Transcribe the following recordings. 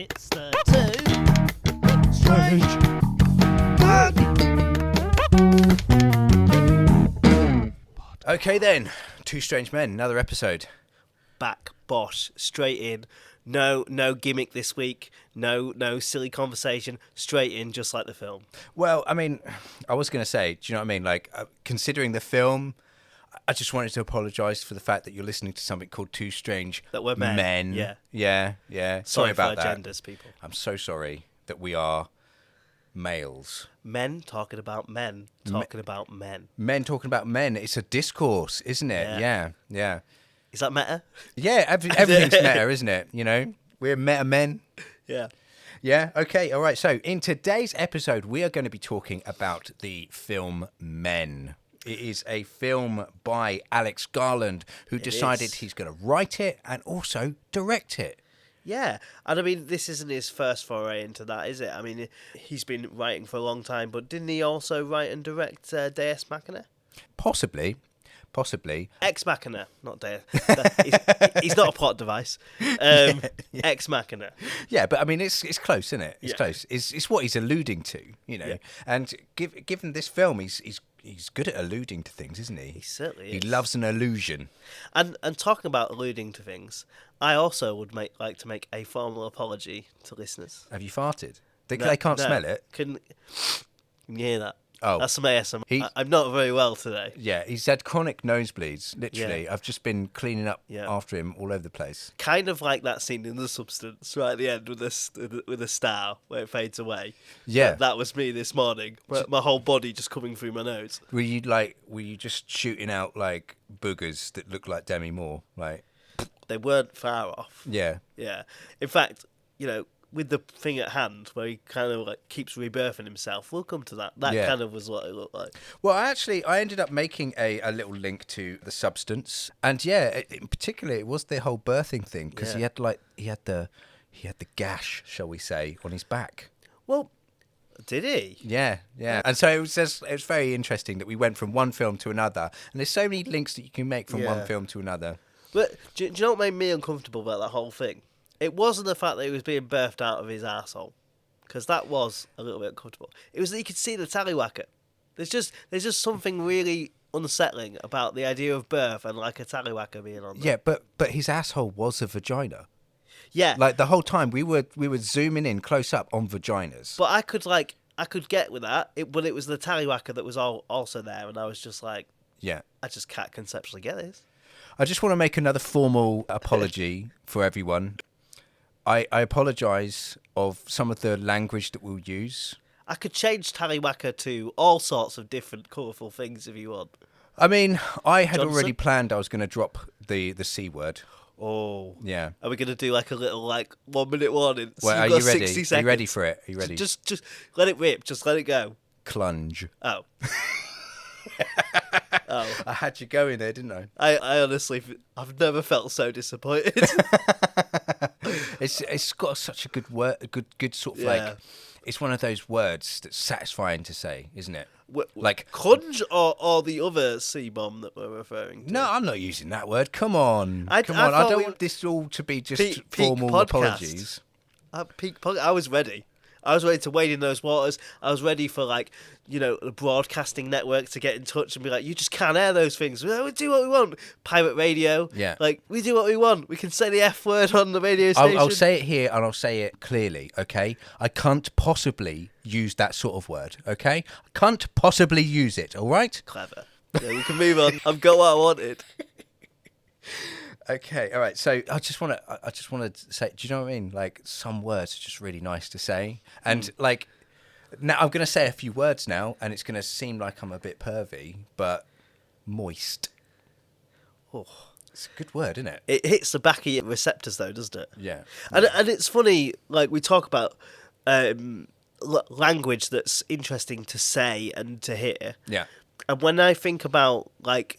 It's the Two Strange Men. Okay then, Two Strange Men, another episode. Back, bosh, straight in. No gimmick this week. No silly conversation. Straight in, just like the film. Well, I mean, I was going to say, do you know what I mean? Like, considering the film, I just wanted to apologise for the fact that you're listening to something called Two Strange That we're men. Yeah. Sorry about that. genders, people. I'm so sorry that we are males. Men talking about men. Talking about men. Men talking about men. It's a discourse, isn't it? Yeah. Is that meta? Yeah, everything's meta, isn't it? You know, we're meta men. Yeah. Yeah, okay, all right. So in today's episode, we are going to be talking about the film Men. It is a film by Alex Garland, who decided he's going to write it and also direct it. Yeah, and I mean, this isn't his first foray into that, is it? I mean, he's been writing for a long time, but didn't he also write and direct Deus Machina? Possibly. Ex Machina, not Deus. He's not a plot device. Ex Machina. Yeah, but I mean, it's close, isn't it? It's Yeah. close. It's what he's alluding to, you know. Yeah. And given this film, he's good at alluding to things, isn't he? He certainly He is. loves an allusion. And talking about alluding to things, I also would like to make a formal apology to listeners. Have you farted? They can't smell it. Can you hear that? Oh. That's some ASMR. I'm not very well today. Yeah, he's had chronic nosebleeds, literally. Yeah. I've just been cleaning up Yeah. after him all over the place. Kind of like that scene in The Substance, right at the end with the star where it fades away. Yeah. That was me this morning. My whole body just coming through my nose. Were you just shooting out like boogers that look like Demi Moore? Like, They weren't far off. yeah. Yeah. In fact, with the thing at hand where he kind of like keeps rebirthing himself, we'll come to that. That Yeah. kind of was what it looked like. Well, I ended up making a little link to The Substance, and yeah, in particular, it was the whole birthing thing because Yeah. he had the gash, shall we say, on his back. Well, did he? Yeah. And so it was very interesting that we went from one film to another, and there's so many links that you can make from one Yeah. film to another. But do you know what made me uncomfortable about that whole thing? It wasn't the fact that he was being birthed out of his arsehole, because that was a little bit uncomfortable. It was that you could see the tallywhacker. There's just something really unsettling about the idea of birth and like a tallywhacker being on there. Yeah, but his asshole was a vagina. Yeah. Like the whole time we were zooming in close up on vaginas. But I could get with that. But it was the tallywhacker that was also there, and I was just like, Yeah. I just can't conceptually get this. I just want to make another formal apology for everyone. I apologise of some of the language that we'll use. I could change tallywhacker to all sorts of different colourful things if you want. I mean, I had Johnson? already planned I was going to drop the C word. Oh. Yeah. Are we going to do like a little 1 minute warning? So Well, you've are got you ready? 60 Are seconds. you ready for it? Are you ready? Just let it rip. Just let it go. Clunge. Oh. Oh. I had you going there, didn't I? I honestly, I've never felt so disappointed. It's got such a good word, good sort of Yeah. like. It's one of those words that's satisfying to say, isn't it? Like Clunge or the other C-bomb that we're referring to? No, I'm not using that word. Come on. I I thought don't we- want this all to be just Peak formal podcast. apologies. I was ready. I was ready to wade in those waters. I was ready for the broadcasting network to get in touch and be like, you just can't air those things. We do what we want. Pirate radio. Yeah. We do what we want. We can say the F word on the radio station. I'll say it here and I'll say it clearly, okay? I can't possibly use that sort of word, okay? I can't possibly use it, all right? Clever. Yeah, we can move on. I've got what I wanted. Okay, all right. So I just want to say, do you know what I mean? Like some words are just really nice to say, and like now I'm going to say a few words now, and it's going to seem like I'm a bit pervy, but moist. Oh. It's a good word, isn't it? It hits the back of your receptors, though, doesn't it? Yeah. And it's funny, like we talk about language that's interesting to say and to hear. Yeah. And when I think about like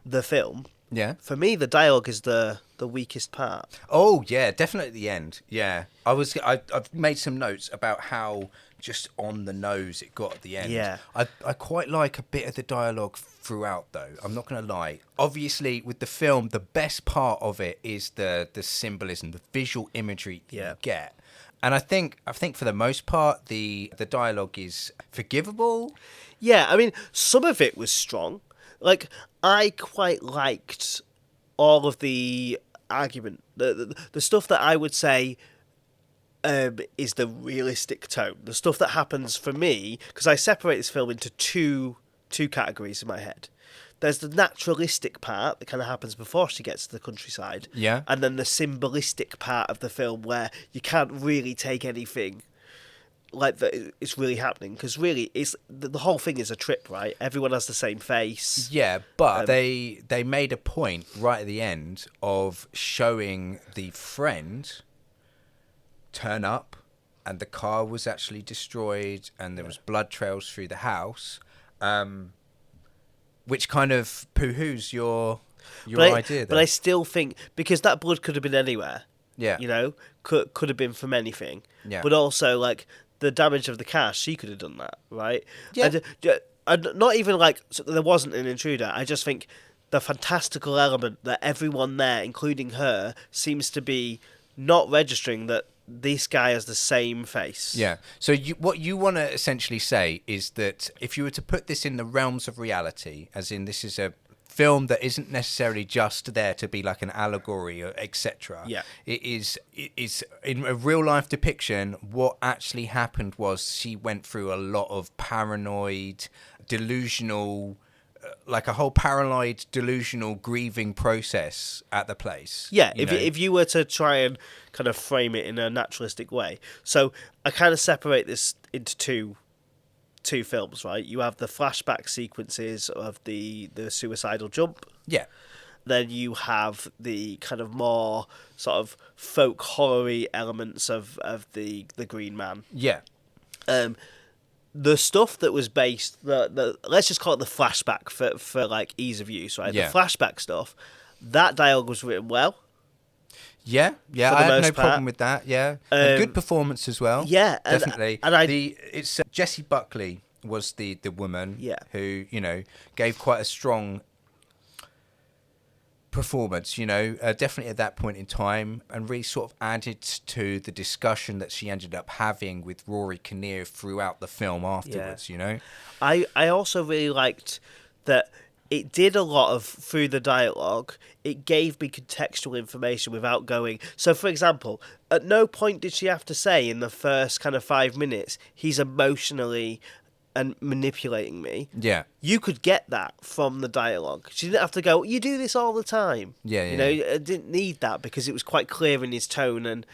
the film, Yeah. for me the dialogue is the the weakest part. Oh yeah, definitely at the end. Yeah, I've made some notes about how just on the nose it got at the end. Yeah. I quite like a bit of the dialogue throughout though. I'm not gonna lie. Obviously, with the film, the best part of it is the symbolism, the visual imagery that you get. And I think for the most part, the dialogue is forgivable. Yeah, I mean, some of it was strong. Like, I quite liked all of the argument, the stuff that I would say is the realistic tone. The stuff that happens for me, because I separate this film into two categories in my head. There's the naturalistic part that kind of happens before she gets to the countryside. Yeah. And then the symbolistic part of the film where you can't really take anything like that it's really happening, because really it's the whole thing is a trip, right? Everyone has the same face. Yeah, but they made a point right at the end of showing the friend turn up and the car was actually destroyed and there was blood trails through the house, which kind of poo-hoos your idea there. But I still think, because that blood could have been anywhere. Yeah. You know, could have been from anything. Yeah. But also, like, the damage of the car, she could have done that, right? Yeah. And not even like there wasn't an intruder. I just think the fantastical element that everyone there, including her, seems to be not registering that this guy has the same face. Yeah. So what you want to essentially say is that if you were to put this in the realms of reality, as in this is a film that isn't necessarily just there to be like an allegory or etc. Yeah. It is in a real life depiction. What actually happened was she went through a lot of paranoid, delusional, like a whole paranoid, delusional grieving process at the place. Yeah, you know? if you were to try and kind of frame it in a naturalistic way. So I kind of separate this into two films, right? You have the flashback sequences of the suicidal jump. Yeah. Then you have the kind of more sort of folk horror-y elements of the Green Man. Yeah. The stuff that was based, let's just call it the flashback for like ease of use, right? Yeah. The flashback stuff, that dialogue was written well. Yeah, For the I had no most problem part. with that. Yeah, and good performance as well. Yeah, definitely. and it's Jessie Buckley was the woman. Yeah. Who gave quite a strong performance. Definitely at that point in time, and really sort of added to the discussion that she ended up having with Rory Kinnear throughout the film afterwards. I also really liked that it did a lot of, through the dialogue, it gave me contextual information without going. So, for example, at no point did she have to say in the first kind of 5 minutes, he's emotionally and manipulating me. Yeah. You could get that from the dialogue. She didn't have to go, you do this all the time. Yeah, I didn't need that because it was quite clear in his tone, and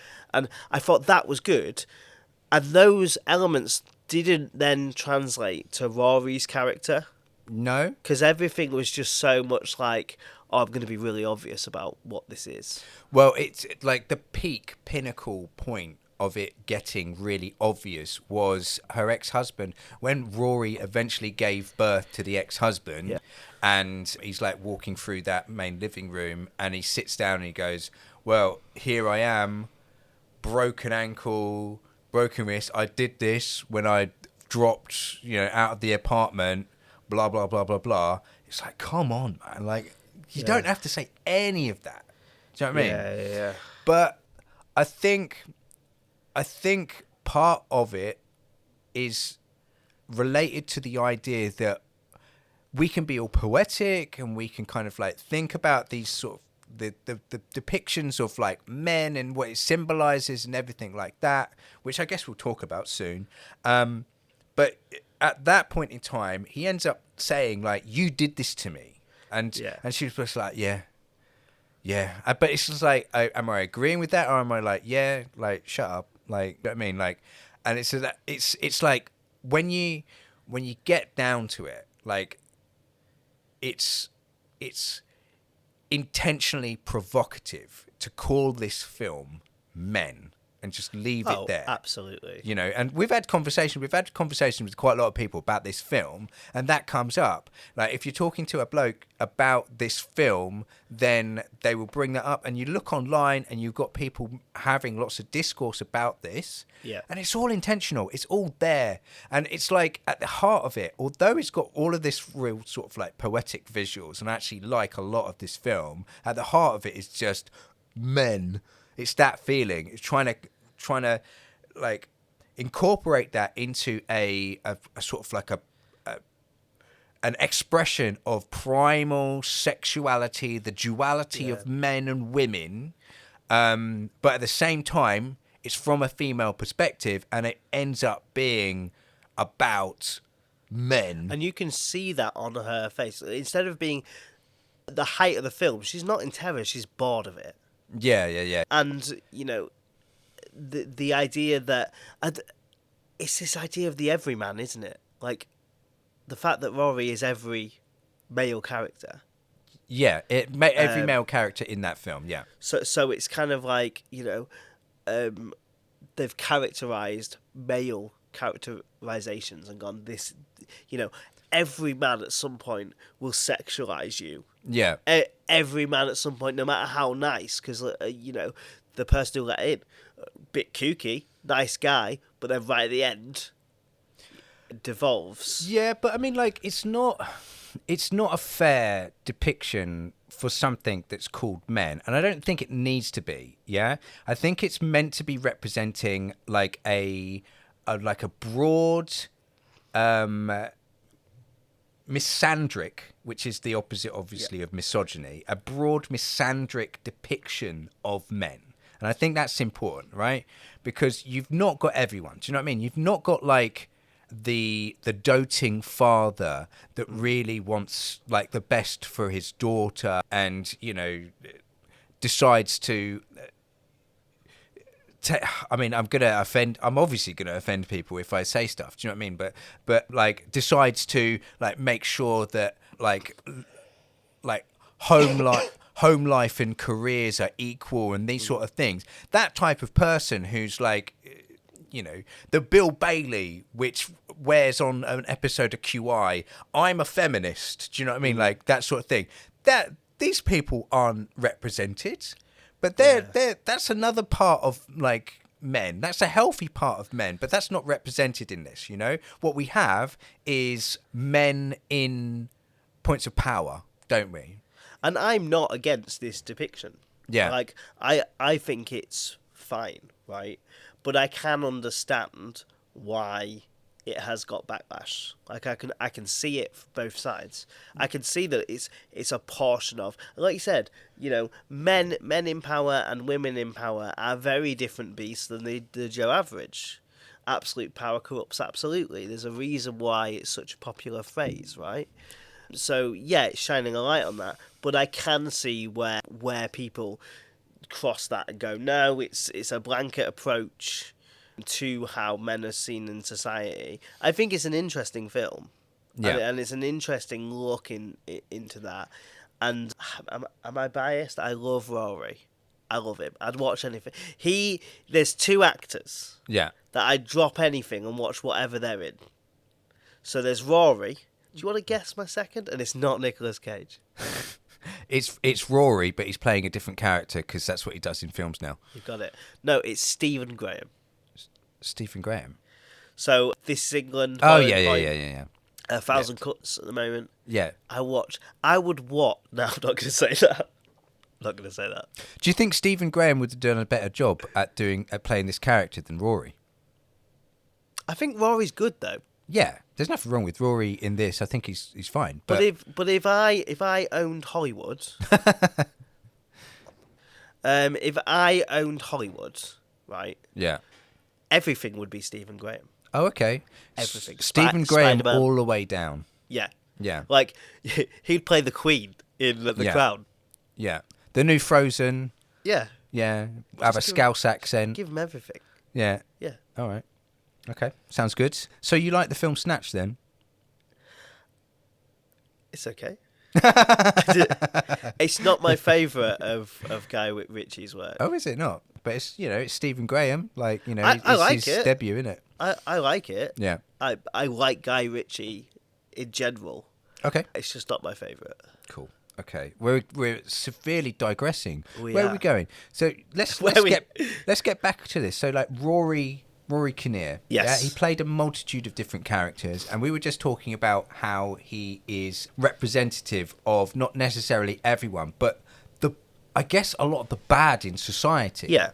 I thought that was good. And those elements didn't then translate to Rory's character. No. Because everything was just so much like, I'm going to be really obvious about what this is. Well, it's like the pinnacle point of it getting really obvious was her ex-husband. When Rory eventually gave birth to the ex-husband, and he's like walking through that main living room, and he sits down and he goes, well, here I am, broken ankle, broken wrist. I did this when I dropped, out of the apartment, blah, blah, blah, blah, blah. It's like, come on, man. Like, you don't have to say any of that. Do you know what I mean? Yeah. But I think part of it is related to the idea that we can be all poetic and we can kind of like think about these sort of the depictions of like men and what it symbolizes and everything like that, which I guess we'll talk about soon. But at that point in time, he ends up saying like, you did this to me. And she was just like, yeah. But it's just like, am I agreeing with that? Or am I like, yeah, like, shut up. Like, you know what I mean? Like, and it's like when you get down to it, like it's intentionally provocative to call this film Men. and just leave it there. Absolutely. You know, and we've had conversations with quite a lot of people about this film, and that comes up. Like, if you're talking to a bloke about this film, then they will bring that up, and you look online and you've got people having lots of discourse about this. Yeah. And it's all intentional. It's all there. And it's like, at the heart of it, although it's got all of this real sort of like poetic visuals, and I actually like a lot of this film, at the heart of it is just men. It's that feeling. It's trying to like incorporate that into a sort of like an expression of primal sexuality, the duality of men and women, but at the same time, it's from a female perspective, and it ends up being about men. And you can see that on her face. Instead of being the height of the film, she's not in terror, she's bored of it. Yeah. And, you know, the idea that... it's this idea of the everyman, isn't it? Like, the fact that Rory is every male character. Yeah, every male character in that film, yeah. So it's kind of like, you know, they've characterised male characterizations and gone, this, you know, every man at some point will sexualize you. Yeah. Every man at some point, no matter how nice, because, you know, the person who let in, bit kooky, nice guy, but then right at the end, it devolves. Yeah, but I mean, like, it's not a fair depiction for something that's called men, and I don't think it needs to be. Yeah, I think it's meant to be representing like a broad misandric, which is the opposite, obviously, of misogyny, a broad misandric depiction of men. And I think that's important, right? Because you've not got everyone. Do you know what I mean? You've not got like the doting father that really wants like the best for his daughter, and, you know, decides to I mean, I'm obviously gonna offend people if I say stuff. Do you know what I mean? But like, decides to like make sure that like home life and careers are equal and these sort of things. That type of person who's like, you know, the Bill Bailey, which wears on an episode of QI, I'm a feminist. Do you know what I mean? Like, that sort of thing. That these people aren't represented. But that's another part of like men. That's a healthy part of men, but that's not represented in this, you know? What we have is men in points of power, don't we? And I'm not against this depiction. Yeah. Like, I think it's fine, right? But I can understand why it has got backlash. Like, I can see it from both sides. I can see that it's a portion of, like you said, you know, men in power and women in power are very different beasts than the Joe average. Absolute power corrupts absolutely. There's a reason why it's such a popular phrase, right? So yeah, it's shining a light on that. But I can see where people cross that and go, no, it's a blanket approach to how men are seen in society. I think it's an interesting film, and it's an interesting look into that. And am I biased? I love Rory. I love him. I'd watch anything. There's two actors that I'd drop anything and watch whatever they're in. So there's Rory. Do you want to guess my second? And it's not Nicolas Cage. It's Rory, but he's playing a different character because that's what he does in films now. You got it. No, it's Stephen Graham. Stephen Graham. So This Is England. Oh yeah. 1,000 Cuts at the moment. Yeah. I would what? No, I'm not going to say that. Not going to say that. Do you think Stephen Graham would have done a better job at playing this character than Rory? I think Rory's good though. Yeah, there's nothing wrong with Rory in this. I think he's fine. But if I owned Hollywood, if I owned Hollywood, right? Yeah. Everything would be Stephen Graham. Oh, okay. Everything. Stephen Graham Spider-Man. all the way down. Yeah. Yeah. Like, he'd play the Queen in The Crown. Yeah. The new Frozen. Yeah. Yeah. Have a Scouse accent. Give him everything. Yeah. Yeah. All right. Okay. Sounds good. So you like the film Snatch then? It's okay. It's not my favourite of Guy Ritchie's work. Oh, is it not? But it's it's Stephen Graham. Like I it's like his it. debut, isn't it? I like it. Yeah. I like Guy Ritchie in general. Okay. It's just not my favourite. Cool. Okay. We're severely digressing. We Where are are. we going? So let's get back to this. So like Rory Kinnear. Yes. Yeah, he played a multitude of different characters, and we were just talking about how he is representative of not necessarily everyone, but I guess a lot of the bad in society. Yeah.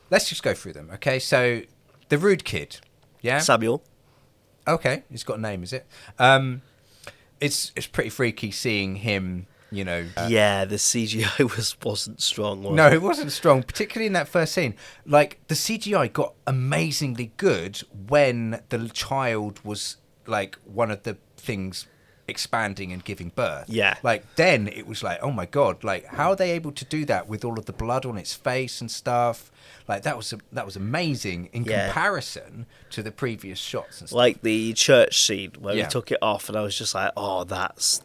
Let's just go through them. Okay. So the rude kid. Yeah. Samuel. Okay, he's got a name, is it? It's pretty freaky seeing him. Yeah, the CGI wasn't strong. No, it wasn't strong, particularly in that first scene. Like the CGI got amazingly good when the child was like one of the things expanding and giving birth. Yeah. Like then it was like, oh my god, like how are they able to do that with all of the blood on its face and stuff? Like that was amazing in comparison to the previous shots and stuff. Like the church scene where Yeah. we took it off, and I was just like, "Oh, that's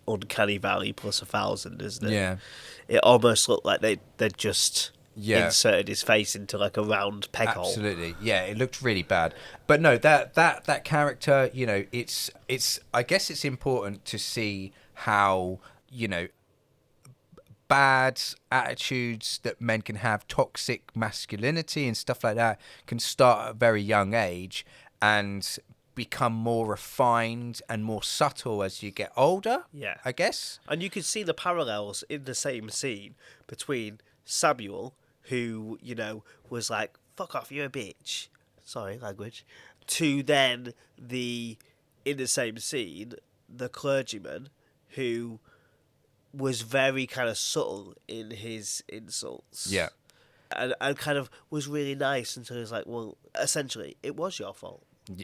Uncanny Valley plus 1,000, isn't it?" Yeah. It almost looked like they just Yeah. inserted his face into like a round peg hole. Absolutely, yeah, it looked really bad. But no, that character, it's I guess it's important to see how bad attitudes that men can have, toxic masculinity and stuff like that, can start at a very young age and become more refined and more subtle as you get older. Yeah. I guess. And you could see the parallels in the same scene between Samuel, who, was like, "Fuck off, you're a bitch." Sorry, language. To then in the same scene, the clergyman, who was very kind of subtle in his insults. Yeah. And kind of was really nice until he was like, well, essentially, it was your fault.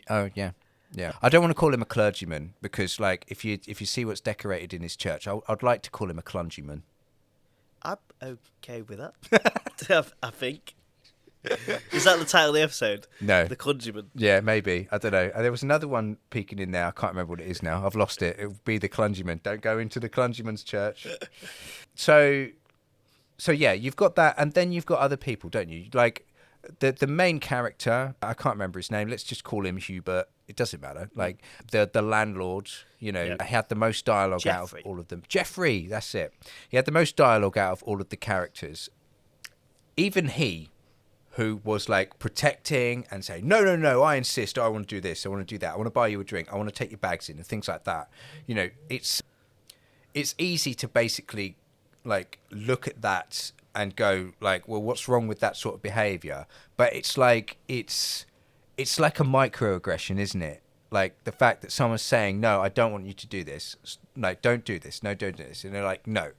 Oh yeah, yeah. I don't want to call him a clergyman because, like, if you see what's decorated in his church, I'd like to call him a clungeon. I'm okay with that. I think. Is that the title of the episode? No. The Clungeon. Yeah, maybe. I don't know. There was another one peeking in there. I can't remember what it is now. I've lost it. It would be the clergyman. Don't go into the clergyman's church. So yeah, you've got that, and then you've got other people, don't you? Like the main character. I can't remember his name. Let's just call him Hubert. It doesn't matter. Like the landlord. He had the most dialogue out of all of them. Jeffrey. That's it. He had the most dialogue out of all of the characters. Even he, who was like protecting and saying, no, I insist, I want to do this, I want to do that, I want to buy you a drink, I want to take your bags in and things like that. It's easy to basically like look at that and go like, well, what's wrong with that sort of behavior? But it's like it's like a microaggression, isn't it? Like the fact that someone's saying, no, I don't want you to do this. Like, don't do this. No, don't do this. And they're like, no,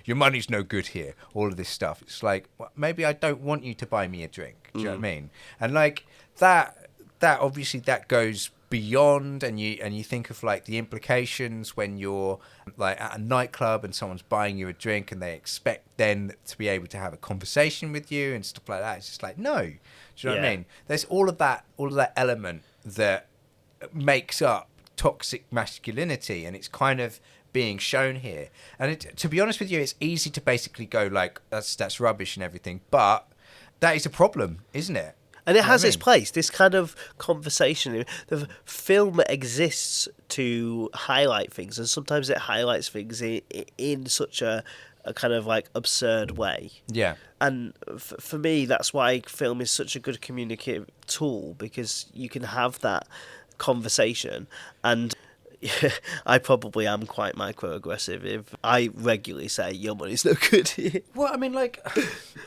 your money's no good here. All of this stuff. It's like, well, maybe I don't want you to buy me a drink. Do you know what I mean? And like that obviously that goes beyond, and you think of like the implications when you're like at a nightclub and someone's buying you a drink and they expect then to be able to have a conversation with you and stuff like that. It's just like, no. Do you know what I mean? There's all of that element that makes up toxic masculinity, and it's kind of being shown here. And to be honest with you, it's easy to basically go like, that's rubbish and everything, but that is a problem, isn't it? And it has its place. This kind of conversation, the film exists to highlight things, and sometimes it highlights things in such a kind of like absurd way. Yeah. And for me, that's why film is such a good communicative tool, because you can have that conversation. And I probably am quite microaggressive if I regularly say your money's no good. Well, I mean, like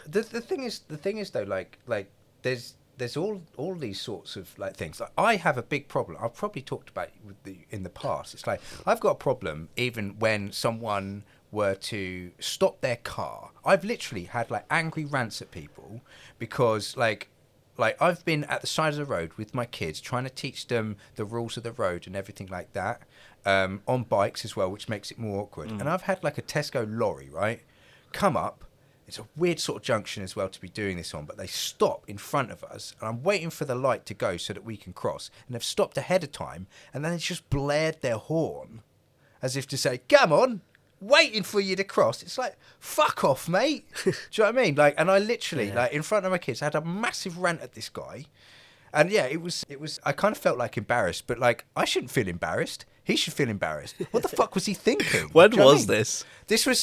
the thing is though, like there's all these sorts of like things. Like, I have a big problem. I've probably talked about it in the past. It's like I've got a problem even when someone were to stop their car. I've literally had like angry rants at people because like I've been at the side of the road with my kids trying to teach them the rules of the road and everything like that, on bikes as well, which makes it more awkward. And I've had like a Tesco lorry, right, come up. It's a weird sort of junction as well to be doing this on, but they stop in front of us, and I'm waiting for the light to go so that we can cross. And they've stopped ahead of time, and then it's just blared their horn as if to say, come on, waiting for you to cross. It's like, fuck off, mate. Do you know what I mean? Like, and I literally, like, in front of my kids, had a massive rant at this guy. And yeah, it was, I kind of felt like embarrassed, but like, I shouldn't feel embarrassed. He should feel embarrassed. What the fuck was he thinking? When Do you know what I was mean? this?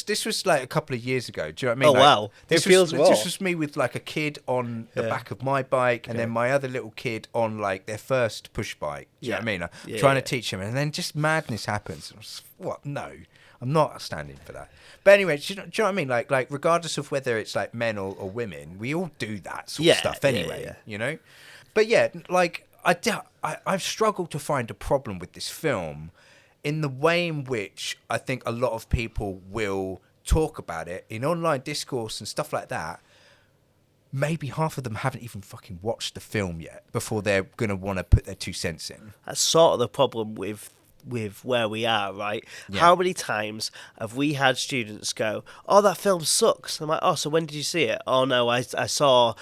This was like a couple of years ago. Do you know what I mean? Oh, Like, wow. This It feels raw. This was me with like a kid on the back of my bike, and then my other little kid on like their first push bike. Do you know what I mean? I'm trying to teach him, and then just madness happens. What? No, I'm not standing for that. But anyway, do you know what I mean? Like regardless of whether it's like men or women, we all do that sort of stuff anyway. You know? But yeah, like I've struggled to find a problem with this film in the way in which I think a lot of people will talk about it in online discourse and stuff like that. Maybe half of them haven't even fucking watched the film yet before they're going to want to put their 2 cents in. That's sort of the problem with where we are, right? Yeah. How many times have we had students go, oh, that film sucks? I'm like, oh, so when did you see it? Oh, no, I saw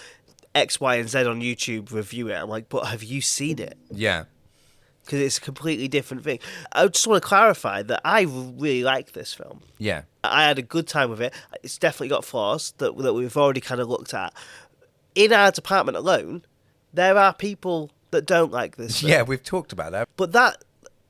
X, Y, and Z on YouTube review it. I'm like, but have you seen it? Yeah. Because it's a completely different thing. I just want to clarify that I really like this film. Yeah. I had a good time with it. It's definitely got flaws that we've already kind of looked at. In our department alone, there are people that don't like this film. Yeah, we've talked about that. But that,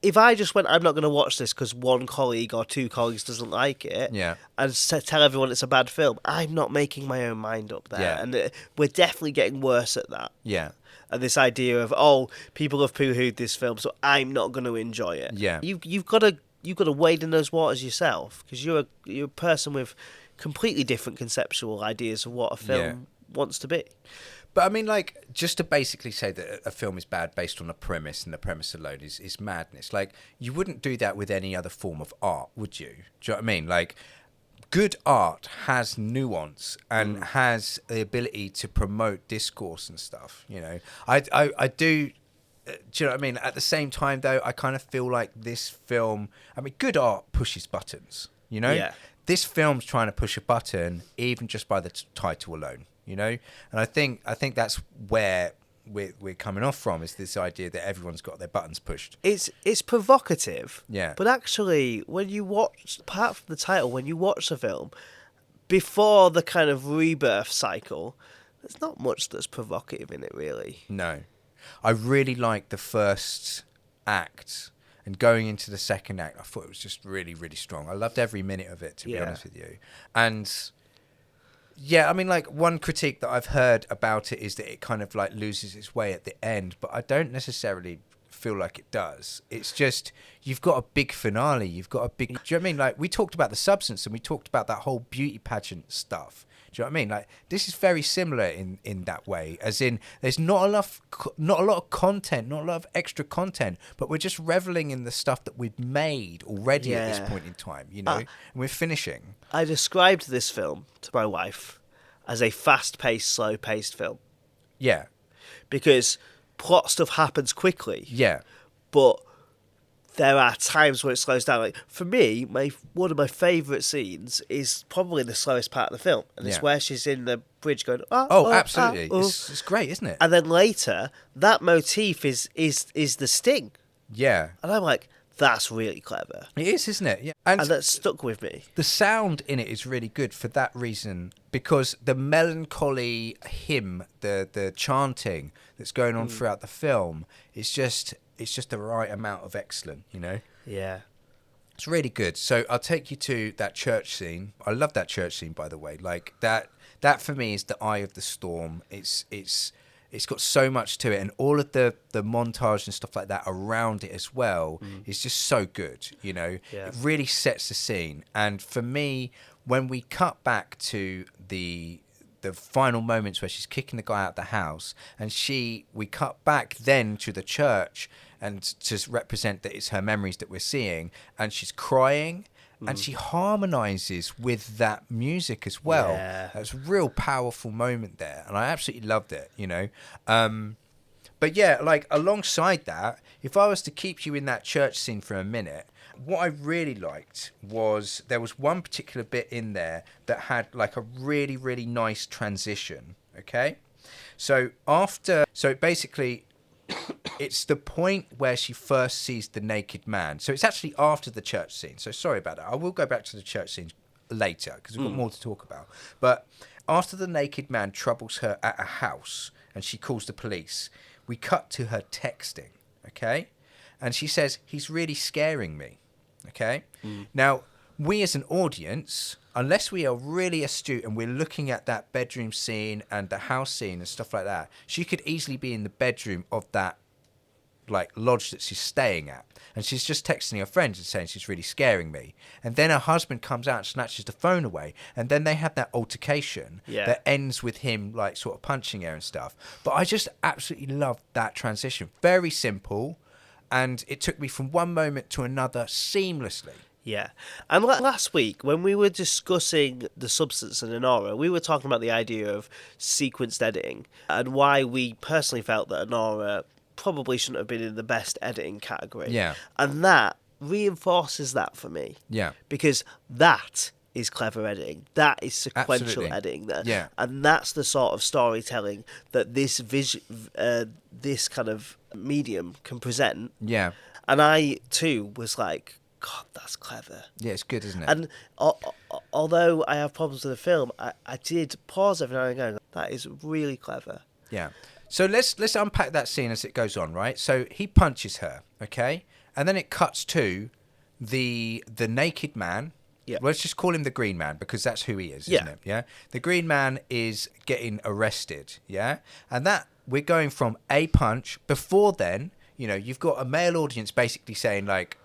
if I just went, I'm not going to watch this because one colleague or 2 colleagues doesn't like it, and tell everyone it's a bad film, I'm not making my own mind up there. Yeah. And we're definitely getting worse at that. Yeah. And this idea of, oh, people have poo-hooed this film, so I'm not going to enjoy it. Yeah. You've got to wade in those waters yourself, because you're a person with completely different conceptual ideas of what a film wants to be. But I mean, like, just to basically say that a film is bad based on a premise and the premise alone is madness. Like, you wouldn't do that with any other form of art, would you? Do you know what I mean? Like, good art has nuance and has the ability to promote discourse and stuff, you know. I do, do you know what I mean? At the same time, though, I kind of feel like this film, I mean, good art pushes buttons, you know? Yeah. This film's trying to push a button even just by the title alone, you know? And I think that's where we're coming off from, is this idea that everyone's got their buttons pushed. It's provocative. Yeah. But actually, when you watch, apart from the title, when you watch the film, before the kind of rebirth cycle, there's not much that's provocative in it, really. No. I really liked the first act, and going into the second act, I thought it was just really, really strong. I loved every minute of it, to be honest with you. And yeah, I mean, like, one critique that I've heard about it is that it kind of like loses its way at the end, but I don't necessarily feel like it does. It's just, you've got a big finale, you've got a big, do you know what I mean? Like, we talked about the substance and we talked about that whole beauty pageant stuff. Do you know what I mean? Like, this is very similar in that way, as in there's not a lot of content, not a lot of extra content, but we're just reveling in the stuff that we've made already at this point in time, you know, and we're finishing. I described this film to my wife as a fast-paced, slow-paced film. Yeah. Because plot stuff happens quickly. Yeah. But there are times where it slows down. Like, for me, one of my favourite scenes is probably the slowest part of the film. And it's where she's in the bridge going, oh, absolutely. Oh. It's great, isn't it? And then later, that motif is the sting. Yeah. And I'm like, that's really clever. It is, isn't it? Yeah. And that stuck with me. The sound in it is really good for that reason, because the melancholy hymn, the chanting that's going on throughout the film, it's just the right amount of excellent, you know? Yeah. It's really good. So I'll take you to that church scene. I love that church scene, by the way. Like, that for me is the eye of the storm. It's got so much to it, and all of the montage and stuff like that around it as well is just so good, you know? Yeah. It really sets the scene. And for me, when we cut back to the final moments where she's kicking the guy out the house, and we cut back then to the church, and to represent that it's her memories that we're seeing, and she's crying, and she harmonizes with that music as well. Yeah. That's a real powerful moment there, and I absolutely loved it, you know. But yeah, like, alongside that, if I was to keep you in that church scene for a minute, what I really liked was there was one particular bit in there that had like a really, really nice transition, okay? So basically it's the point where she first sees the naked man. So it's actually after the church scene. So sorry about that. I will go back to the church scene later because we've got more to talk about. But after the naked man troubles her at a house and she calls the police, we cut to her texting, okay? And she says, he's really scaring me, okay? Now, we as an audience, unless we are really astute and we're looking at that bedroom scene and the house scene and stuff like that, she could easily be in the bedroom of that like lodge that she's staying at, and she's just texting her friends and saying she's really scaring me, and then her husband comes out and snatches the phone away, and then they have that altercation that ends with him like sort of punching her and stuff. But I just absolutely loved that transition. Very simple, and it took me from one moment to another seamlessly. Yeah. And last week, when we were discussing The Substance and Honora, we were talking about the idea of sequenced editing and why we personally felt that Honora probably shouldn't have been in the best editing category. Yeah. And that reinforces that for me. Yeah. Because that is clever editing. That is sequential Absolutely. editing there. Yeah. And that's the sort of storytelling that this this kind of medium can present. Yeah. And I, too, was like, God, that's clever. Yeah, it's good, isn't it? And although I have problems with the film, I did pause every now and again. That is really clever. Yeah. So let's unpack that scene as it goes on, right? So he punches her, okay? And then it cuts to the naked man. Yeah. Let's just call him the Green Man because that's who he is, isn't Yeah. it? Yeah. The Green Man is getting arrested, yeah? And that we're going from a punch. Before then, you know, you've got a male audience basically saying like,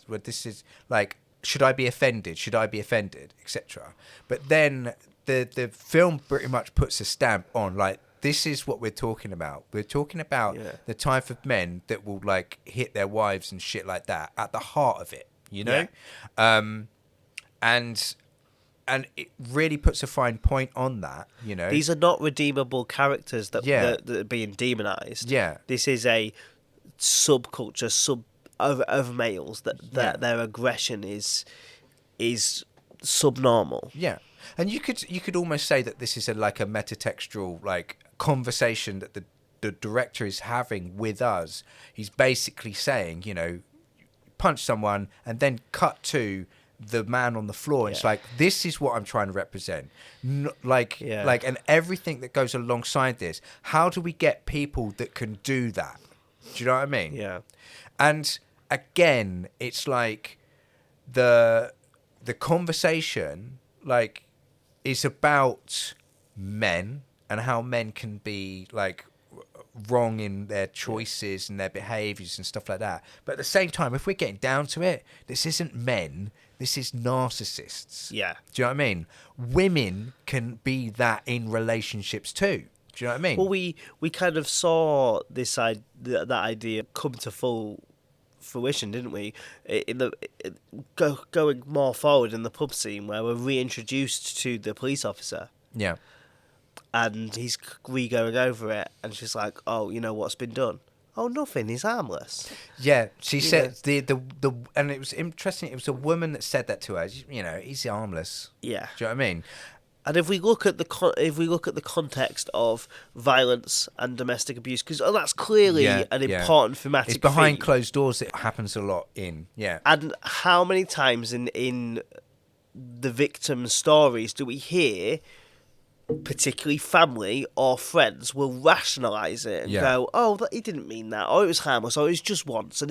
well, this is like, should I be offended? Should I be offended? Etc. But then the film pretty much puts a stamp on like, this is what we're talking about. We're talking about the type of men that will like hit their wives and shit like that at the heart of it, you know? Yeah. And it really puts a fine point on that, you know? These are not redeemable characters that are being demonized. Yeah. This is a subculture of males that their aggression is subnormal. Yeah. And you could almost say that this is like a metatextual like conversation that the director is having with us. He's basically saying, you know, punch someone and then cut to the man on the floor. It's like, this is what I'm trying to represent. Like, and everything that goes alongside this. How do we get people that can do that? Do you know what I mean? Yeah. And again, it's like the conversation like is about men and how men can be like wrong in their choices and their behaviors and stuff like that. But at the same time, if we're getting down to it, this isn't men, this is narcissists. Yeah. Do you know what I mean? Women can be that in relationships too. Do you know what I mean? Well, we kind of saw that idea come to full fruition, didn't we? Going more forward in the pub scene where we're reintroduced to the police officer. Yeah. And he's re-going over it, and she's like, "Oh, you know what's been done? Oh, nothing. He's harmless." Yeah, she said the and it was interesting. It was a woman that said that to her. You know, he's harmless. Yeah. Do you know what I mean? And if we look at the context of violence and domestic abuse, because that's clearly an important thematic. It's behind theme. closed doors. It happens a lot in And how many times in the victims' stories do we hear, particularly family or friends, will rationalise it and go, "Oh, he didn't mean that," or "It was harmless," or "It was just once." And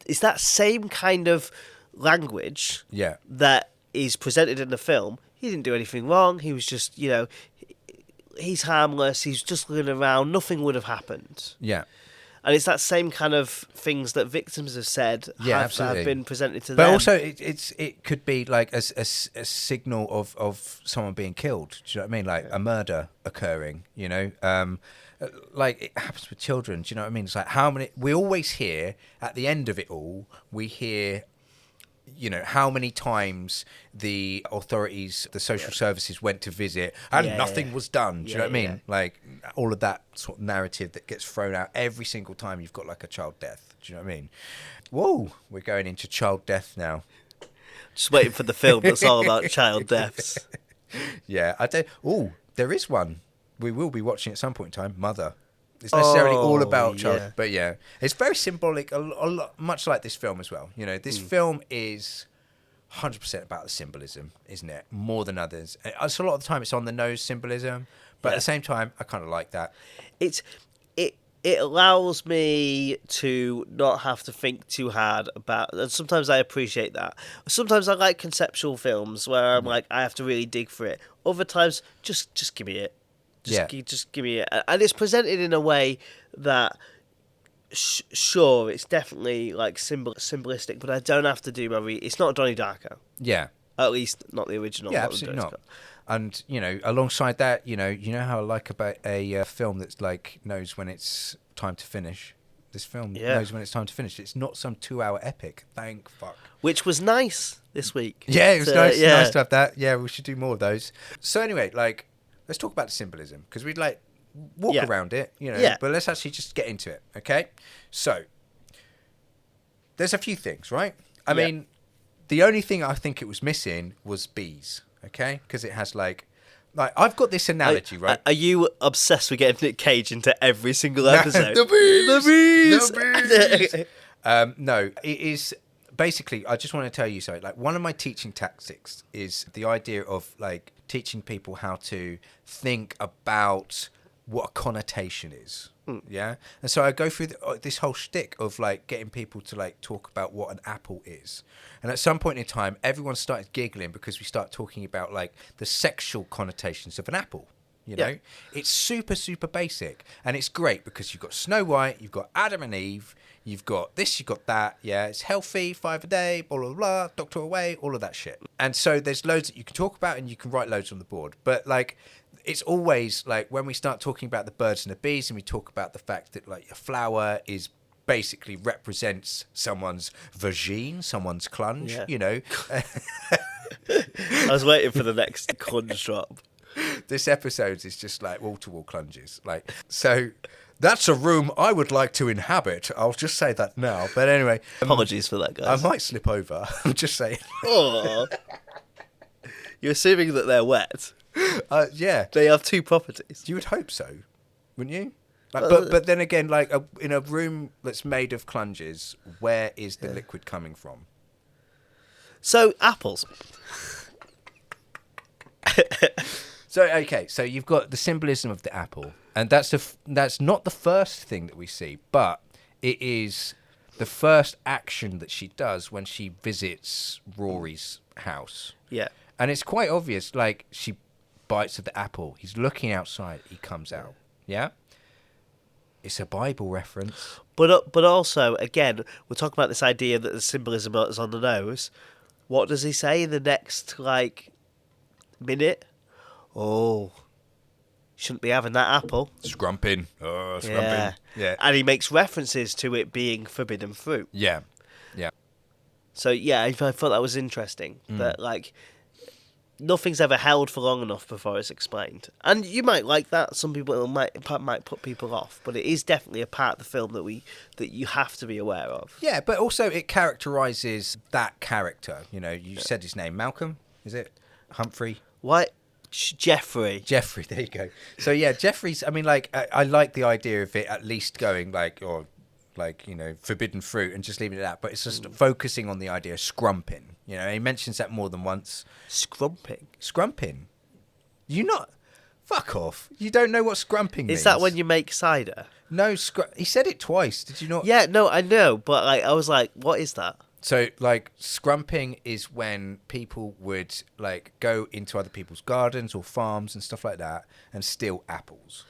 it's that same kind of language that is presented in the film. He didn't do anything wrong. He was just, you know, he's harmless. He's just looking around. Nothing would have happened. Yeah. And it's that same kind of things that victims have said have been presented to them. But also, it could be like a signal of someone being killed. Do you know what I mean? Like a murder occurring, you know? Like it happens with children. Do you know what I mean? It's like how many... We always hear, at the end of it all, we hear... You know, how many times the authorities, the social services went to visit and nothing was done. Do you know what I mean? Like all of that sort of narrative that gets thrown out every single time you've got like a child death. Do you know what I mean? Whoa, we're going into child death now. Just waiting for the film that's all about child deaths. Yeah, I don't. Oh, there is one. We will be watching at some point in time. Mother. it's necessarily all Oh, about child. yeah. But yeah, it's very symbolic, a lot, much like this film as well. You know, this film is 100% about the symbolism, isn't it? More than others. It's a lot of the time it's on the nose symbolism, but at the same time, I kind of like that. It allows me to not have to think too hard about, and sometimes I appreciate that. Sometimes I like conceptual films where I'm like, I have to really dig for it. Other times, just give me it. Just give me it. And it's presented in a way that, sure, it's definitely like symbolistic, but I don't have to do it's not Donnie Darko. Yeah. At least not the original. Yeah, not absolutely the not. Darko. And alongside that, you know how I like about a film that's like knows when it's time to finish. This film knows when it's time to finish. It's not some 2-hour epic. Thank fuck. Which was nice this week. Yeah, it was nice. Yeah. Nice to have that. Yeah, we should do more of those. So anyway, like, let's talk about the symbolism because we'd like walk around it, Yeah. But let's actually just get into it, okay? So there's a few things, right? I mean, the only thing I think it was missing was bees. Okay, because it has like I've got this analogy, right? Are you obsessed with getting Nick Cage into every single episode? The bees! The bees! No, it is basically. I just want to tell you something. Like one of my teaching tactics is the idea of like teaching people how to think about what a connotation is. Yeah, and so I go through this whole shtick of like getting people to like talk about what an apple is, and at some point in time, everyone started giggling because we start talking about like the sexual connotations of an apple. You know, it's super basic, and it's great because you've got Snow White, you've got Adam and Eve, you've got this, you've got that. Yeah, it's healthy, 5 a day, blah blah blah, Doctor Away, all of that shit. And so there's loads that you can talk about, and you can write loads on the board, but like. It's always like when we start talking about the birds and the bees and we talk about the fact that like a flower is basically represents someone's vagine, someone's clunge, you know. I was waiting for the next clunge drop. This episode is just like wall-to-wall clunges. Like, so that's a room I would like to inhabit. I'll just say that now. But anyway. Apologies for that, guys. I might slip over. I'm just saying. Oh. You're assuming that they're wet. Yeah. They have two properties. You would hope so, wouldn't you? Like, but then again, like in a room that's made of clunges, where is the liquid coming from? So apples. So you've got the symbolism of the apple, and that's not the first thing that we see, but it is the first action that she does when she visits Rory's house. Yeah. And it's quite obvious, like she bites of the apple. He's looking outside. He comes out. Yeah? It's a Bible reference. But also, again, we're talking about this idea that the symbolism is on the nose. What does he say in the next, like, minute? Oh, shouldn't be having that apple. Scrumping. Oh, scrumping. Yeah. And he makes references to it being forbidden fruit. Yeah. Yeah. So, yeah, I thought that was interesting. That, like, nothing's ever held for long enough before it's explained. And you might like that. Some people might put people off. But it is definitely a part of the film that you have to be aware of. Yeah, but also it characterises that character. You know, you said his name. Malcolm, is it? Humphrey? Why? Jeffrey, there you go. So, yeah, Jeffrey's, I mean, like, I like the idea of it at least going, like, or... like, you know, forbidden fruit and just leaving it at that. But it's just focusing on the idea of scrumping. You know, he mentions that more than once. Scrumping? You not... Fuck off. You don't know what scrumping means. Is that when you make cider? No, he said it twice. Did you not? Yeah, no, I know. But like, I was like, what is that? So, like, scrumping is when people would, like, go into other people's gardens or farms and stuff like that and steal apples.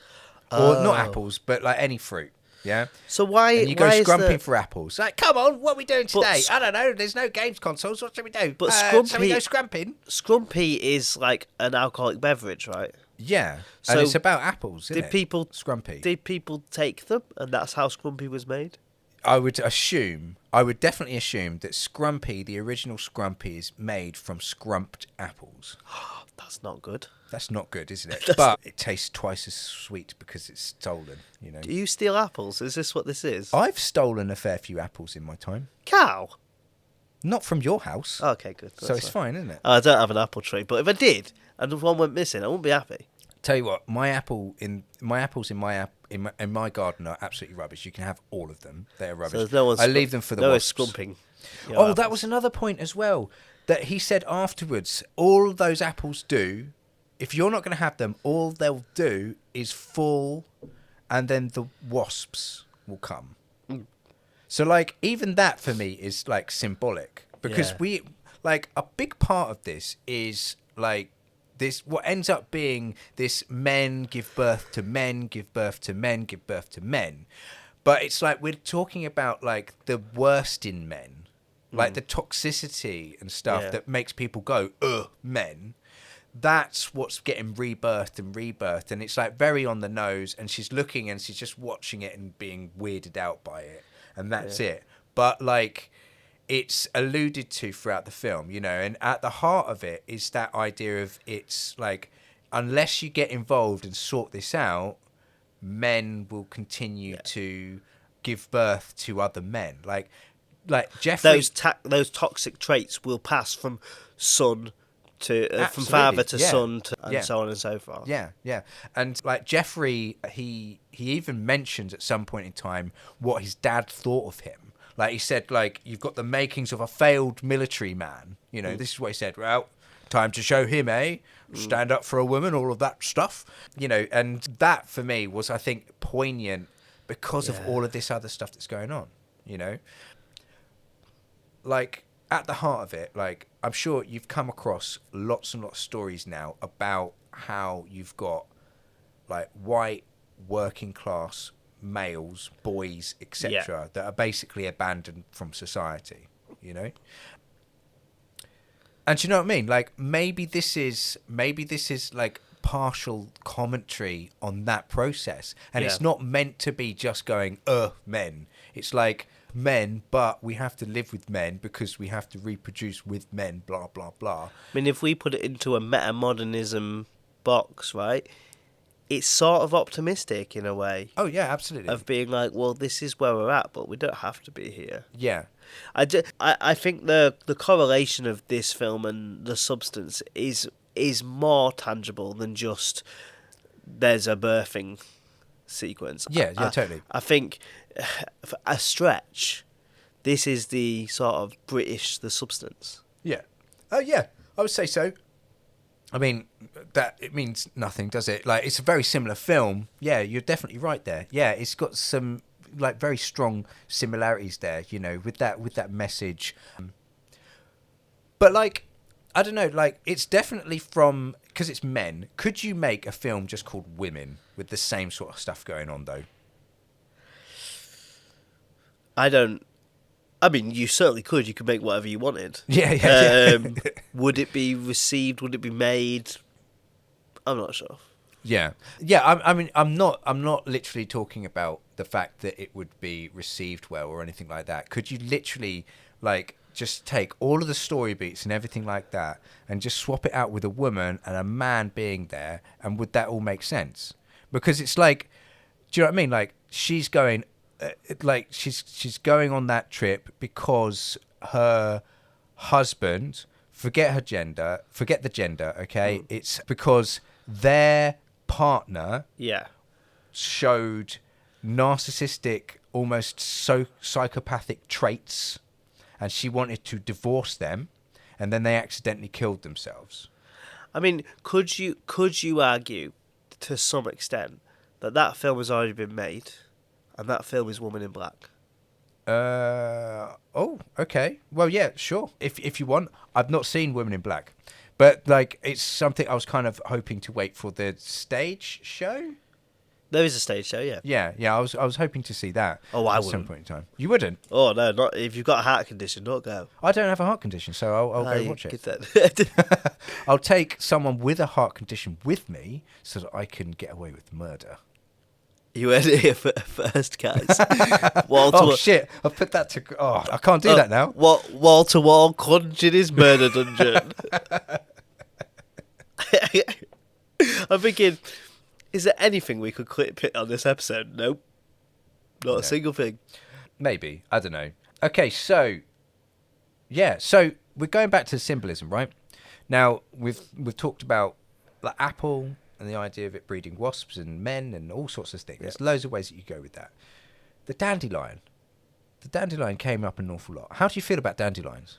Or not apples, but, like, any fruit. Yeah. So why? And you go why scrumping for apples. Like, come on, what are we doing today? I don't know. There's no games consoles. What should we do? But shall we go scrumping? Scrumpy is like an alcoholic beverage, right? Yeah. So and it's about apples, isn't did it? people Scrumpy. Did people take them, and that's how Scrumpy was made? I would definitely assume that Scrumpy, the original Scrumpy, is made from scrumped apples. That's not good. That's not good, isn't it? But it tastes twice as sweet because it's stolen, you know. Do you steal apples? Is this what this is? I've stolen a fair few apples in my time. Cow? Not from your house. Okay, good. So it's fine, isn't it? I don't have an apple tree, but if I did, and one went missing, I wouldn't be happy. Tell you what, my apples in my garden are absolutely rubbish. You can have all of them. They're rubbish. So there's no one I leave them for the no wasps. scumping. your Oh, that apples. was another point as well. That he said afterwards, all those apples do, if you're not going to have them, all they'll do is fall, and then the wasps will come. So, like, even that for me is, like, symbolic. Because Yeah. a big part of this is, like, this, what ends up being this men give birth to men, give birth to men, give birth to men. But it's like we're talking about, like, the worst in men. Like the toxicity and stuff that makes people go, ugh, men. That's what's getting rebirthed. And it's like very on the nose. And she's looking and she's just watching it and being weirded out by it. And that's it. But like, it's alluded to throughout the film, you know, and at the heart of it is that idea of it's like, unless you get involved and sort this out, men will continue to give birth to other men. Like Jeffrey, those toxic traits will pass from son to from Absolutely, father to yeah. son to, and Yeah. so on and so forth. yeah, and like Jeffrey, he even mentions at some point in time what his dad thought of him. Like he said, like, you've got the makings of a failed military man. You know, this is what he said. Well, time to show him, eh? Stand up for a woman, all of that stuff. You know, and that for me was, I think, poignant because of all of this other stuff that's going on. You know. Like, at the heart of it, like, I'm sure you've come across lots and lots of stories now about how you've got, like, white working class males, boys, etc., that are basically abandoned from society, you know? And do you know what I mean? Like, maybe this is like partial commentary on that process. And it's not meant to be just going, men. It's like, men, but we have to live with men because we have to reproduce with men, blah, blah, blah. I mean, if we put it into a meta-modernism box, right, it's sort of optimistic in a way. Oh, yeah, absolutely. Of being like, well, this is where we're at, but we don't have to be here. Yeah. I think the correlation of this film and the substance is more tangible than just there's a birthing sequence. Yeah, totally. I think for a stretch, this is the sort of British The Substance. Yeah. Oh, yeah, I would say so. I mean, that it means nothing, does it? Like, it's a very similar film. Yeah, you're definitely right there. Yeah, it's got some, like, very strong similarities there, you know, with that message. But, like, I don't know, like, it's definitely from, because it's men. Could you make a film just called Women with the same sort of stuff going on, though? I mean, you certainly could. You could make whatever you wanted. Yeah. Would it be received? Would it be made? I'm not sure. Yeah. I mean, I'm not literally talking about the fact that it would be received well or anything like that. Could you literally, like, just take all of the story beats and everything like that and just swap it out with a woman and a man being there, and would that all make sense? Because it's like, do you know what I mean? Like, she's going, like, she's going on that trip because her husband, forget the gender, okay? It's because their partner showed narcissistic, almost psychopathic traits, and she wanted to divorce them, and then they accidentally killed themselves. I mean, could you argue to some extent that film has already been made, and that film is Woman in Black? Oh, okay. Well, yeah, sure. If you want, I've not seen Women in Black, but like, it's something I was kind of hoping to wait for the stage show. There is a stage show, yeah. Yeah. I was hoping to see that. Oh, I at some wouldn't. point in time. You wouldn't? Oh no, not if you've got a heart condition. Don't go. I don't have a heart condition, so I'll go watch it. That. I'll take someone with a heart condition with me so that I can get away with murder. You heard it here first, guys. Wall Shit! I put that to. Oh, I can't do that now. Wall to wall Clungeon is murder dungeon. I'm thinking, is there anything we could clip it on this episode? Nope. Not a single thing. Maybe. I don't know. Okay, so yeah, so we're going back to the symbolism, right? Now we've talked about the apple and the idea of it breeding wasps and men and all sorts of things. There's loads of ways that you go with that. The dandelion. The dandelion came up an awful lot. How do you feel about dandelions?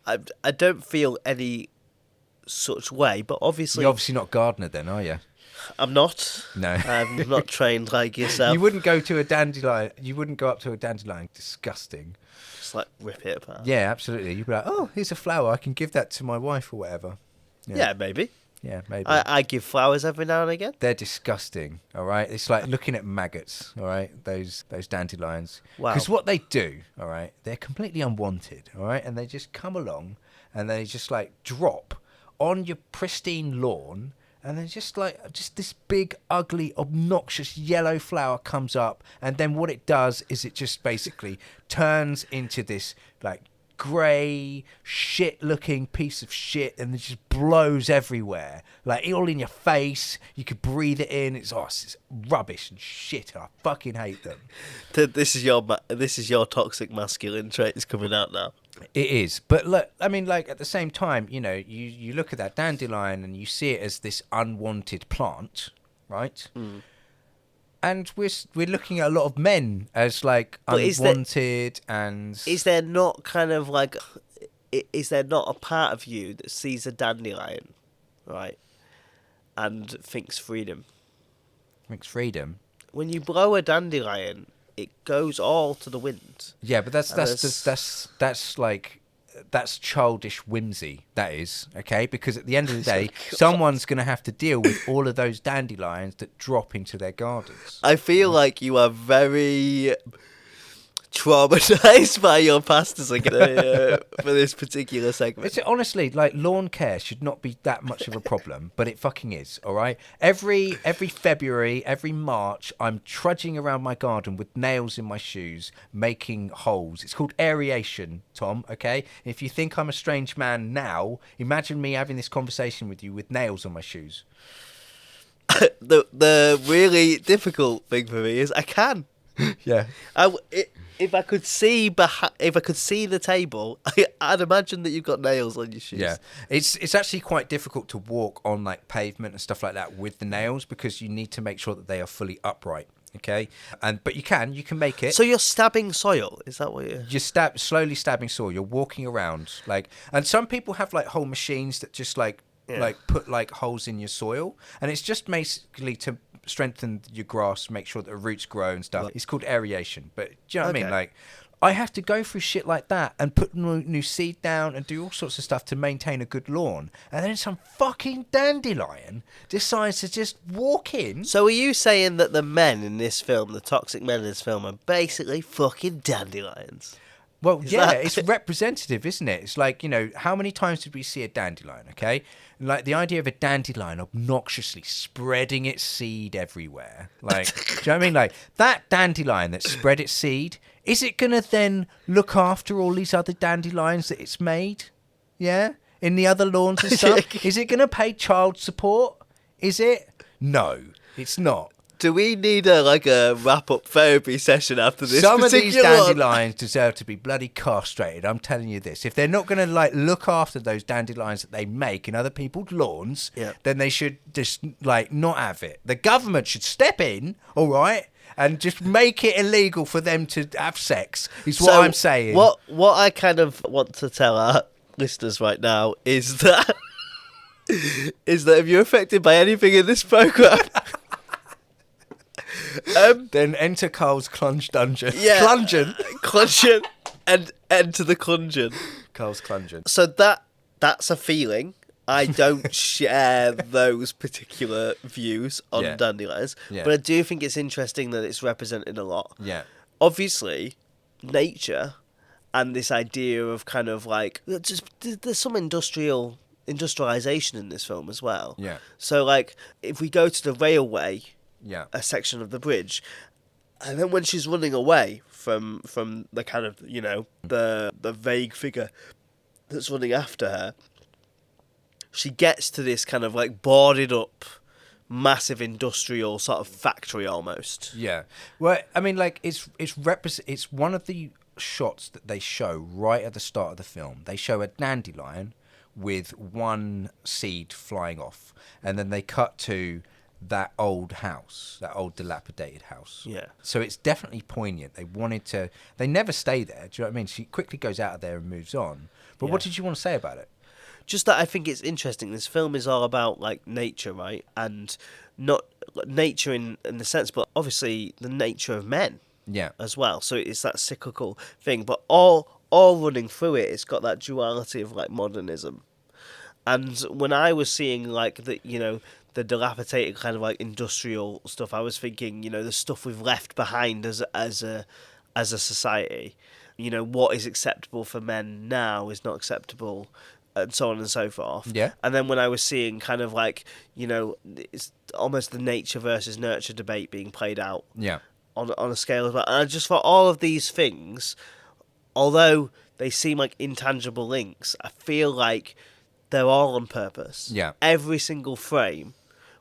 I don't feel any such way, but obviously... You're obviously not a gardener then, are you? I'm not. No. I'm not trained like yourself. You wouldn't go to a dandelion. You wouldn't go up to a dandelion. Disgusting. Just like rip it apart. Yeah, absolutely. You'd be like, oh, here's a flower. I can give that to my wife or whatever. Yeah, maybe. Yeah, maybe. I give flowers every now and again. They're disgusting, all right? It's like looking at maggots, all right? Those dandelions. Wow. Because what they do, all right, they're completely unwanted, all right? And they just come along and they just like drop on your pristine lawn, and then just this big, ugly, obnoxious yellow flower comes up, and then what it does is it just basically turns into this like grey, shit-looking piece of shit, and it just blows everywhere, like all in your face. You could breathe it in. It's rubbish and shit. I fucking hate them. This is your toxic masculine traits coming out now. It is, but look, I mean, like at the same time, you know, you look at that dandelion and you see it as this unwanted plant, right? Mm. And we're looking at a lot of men as like unwanted, and is there not kind of like, is there not a part of you that sees a dandelion, right, and thinks freedom? Thinks freedom. When you blow a dandelion, it goes all to the wind. Yeah, but that's childish whimsy. That is, okay, because at the end of the day, someone's going to have to deal with all of those dandelions that drop into their gardens. I feel like you are very traumatized by your past as a for this particular segment. It's honestly like lawn care should not be that much of a problem, but it fucking is. All right, every February, every March, I'm trudging around my garden with nails in my shoes, making holes. It's called aeration, Tom. Okay, if you think I'm a strange man now, imagine me having this conversation with you with nails on my shoes. The really difficult thing for me is I can. Yeah. If I could see the table, I'd imagine that you've got nails on your shoes. Yeah, it's actually quite difficult to walk on like pavement and stuff like that with the nails, because you need to make sure that they are fully upright. Okay, but you can make it. So you're stabbing soil? Is that what you're slowly stabbing soil? You're walking around and some people have like whole machines that just like put like holes in your soil, and it's just basically to strengthen your grass, make sure that the roots grow and stuff. It's called aeration. But do you know what I mean? Like, I have to go through shit like that and put new seed down and do all sorts of stuff to maintain a good lawn, and then some fucking dandelion decides to just walk in. So are you saying that the men in this film, the toxic men in this film, are basically fucking dandelions? Well, it's representative, isn't it? It's like, you know, how many times did we see a dandelion, okay? Like, the idea of a dandelion obnoxiously spreading its seed everywhere. Like, do you know what I mean? Like, that dandelion that spread its seed, is it going to then look after all these other dandelions that it's made? Yeah? In the other lawns and stuff? Is it going to pay child support? Is it? No, it's not. Do we need a wrap-up therapy session after this? Some of these dandelions deserve to be bloody castrated. I'm telling you this. If they're not going to like look after those dandelions that they make in other people's lawns, then they should just like not have it. The government should step in, all right, and just make it illegal for them to have sex. Is what I'm saying. What I kind of want to tell our listeners right now is that if you're affected by anything in this program. Then enter Carl's Clunge Dungeon. Yeah. Clungeon. And enter the Clungeon. Carl's Clungeon. So that's a feeling. I don't share those particular views on dandelions, but I do think it's interesting that it's represented a lot. Yeah. Obviously, nature and this idea of kind of like just there's some industrialization in this film as well. Yeah. So like if we go to the railway. Yeah. A section of the bridge, and then when she's running away from the kind of, you know, the vague figure that's running after her, she gets to this kind of like boarded up massive industrial sort of factory almost. Yeah. Well, I mean, like it's one of the shots that they show right at the start of the film. They show a dandelion with one seed flying off, and then they cut to that old house, that old dilapidated house. Yeah. So it's definitely poignant. They never stay there. Do you know what I mean? She quickly goes out of there and moves on. But what Yeah. did you want to say about it? Just that I think it's interesting. This film is all about like nature, right? And not nature in the sense, but obviously the nature of men Yeah. as well. So it's that cyclical thing. But all running through it, it's got that duality of like modernism. And when I was seeing like the dilapidated kind of like industrial stuff, I was thinking, the stuff we've left behind as a society. What is acceptable for men now is not acceptable, and so on and so forth. Yeah. And then when I was seeing kind of like, it's almost the nature versus nurture debate being played out Yeah. on a scale as well. And I just thought all of these things, although they seem like intangible links, I feel like they're all on purpose. Yeah. Every single frame,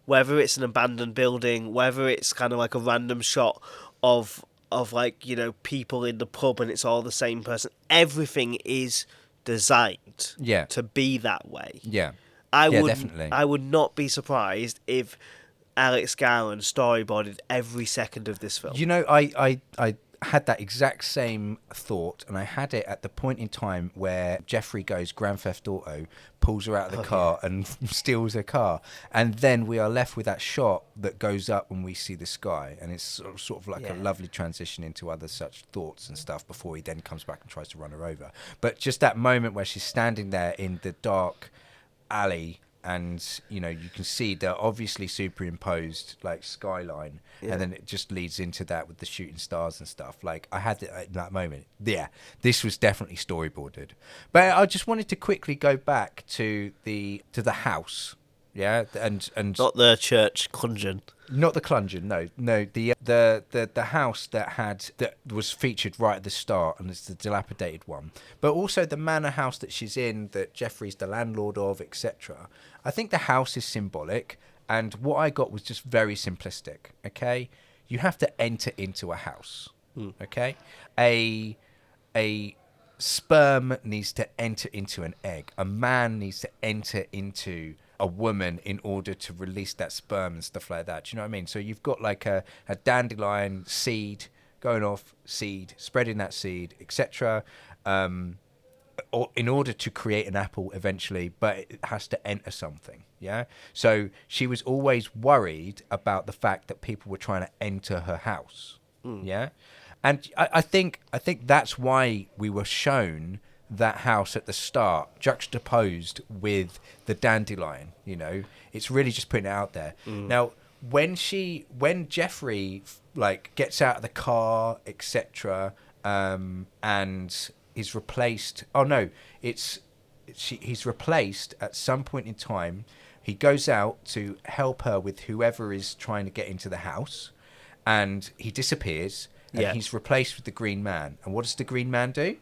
whether it's an abandoned building, whether it's kind of like a random shot of like, people in the pub and it's all the same person, everything is designed to be that way. Yeah. Definitely. I would not be surprised if Alex Garland storyboarded every second of this film. I had that exact same thought, and I had it at the point in time where Jeffrey goes Grand Theft Auto, pulls her out of the car and steals her car, and then we are left with that shot that goes up when we see the sky, and it's sort of like a lovely transition into other such thoughts and stuff before he then comes back and tries to run her over. But just that moment where she's standing there in the dark alley, and you can see the obviously superimposed like skyline, and then it just leads into that with the shooting stars and stuff. Like I had it at that moment. Yeah, this was definitely storyboarded. But I just wanted to quickly go back to the house. Yeah, and not the church Clungeon. Not the Clungeon, no. The house that was featured right at the start, and it's the dilapidated one. But also the manor house that she's in, that Jeffrey's the landlord of, etc. I think the house is symbolic, and what I got was just very simplistic. Okay, you have to enter into a house. Okay, a sperm needs to enter into an egg. A man needs to enter into a woman in order to release that sperm and stuff like that. Do you know what I mean? So you've got like a dandelion seed going off, seed, spreading that seed, etc. Or in order to create an apple eventually, but it has to enter something. Yeah. So she was always worried about the fact that people were trying to enter her house. Yeah. And I think that's why we were shown that house at the start juxtaposed with the dandelion. It's really just putting it out there. Now when Jeffrey like gets out of the car, etc., and is replaced, he's replaced at some point in time. He goes out to help her with whoever is trying to get into the house, and he disappears, and he's replaced with the Green Man. And what does the Green Man do?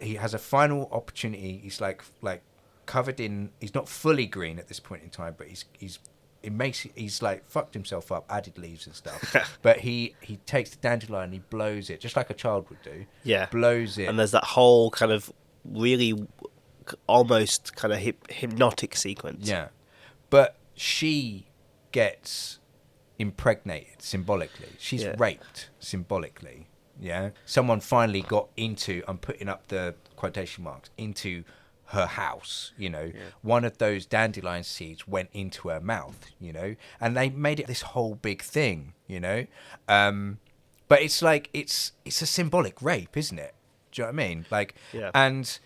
He has a final opportunity. He's like covered in. He's not fully green at this point in time, but he's like fucked himself up, added leaves and stuff. But he takes the dandelion and he blows it just like a child would do. Yeah, blows it. And there's that whole kind of really almost kind of hypnotic sequence. Yeah, but she gets impregnated symbolically. She's raped symbolically. Yeah, someone finally got into, I'm putting up the quotation marks, into her house. One of those dandelion seeds went into her mouth. And they made it this whole big thing. But it's like it's a symbolic rape, isn't it? Do you know what I mean? Like, and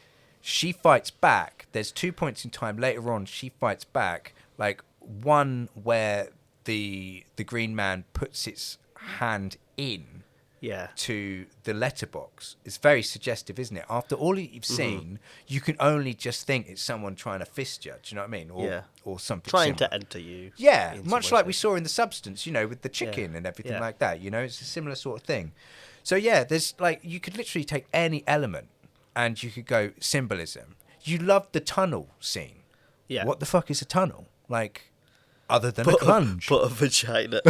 she fights back. There's 2 points in time later on. She fights back. Like one where the Green Man puts its hand in. To the letterbox. It's very suggestive, isn't it? After all you've seen, you can only just think it's someone trying to fist you. Do you know what I mean? Or something trying similar. to enter you. Yeah, much like we saw in The Substance, with the chicken and everything like that. It's a similar sort of thing. So there's like, you could literally take any element and you could go symbolism. You love the tunnel scene. Yeah. What the fuck is a tunnel? Like, other than a clunge. But a vagina.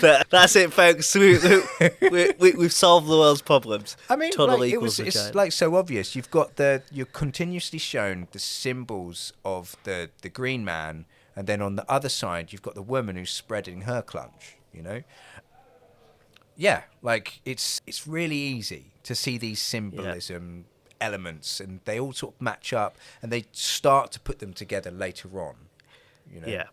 But that's it, folks. We've solved the world's problems. I mean, Tunnel like, equals it's vagina. like so obvious. You're continuously shown the symbols of the Green Man, and then on the other side, you've got the woman who's spreading her clunge. You know, yeah, like it's really easy to see these symbolism elements, and they all sort of match up, and they start to put them together later on. You know, Yeah.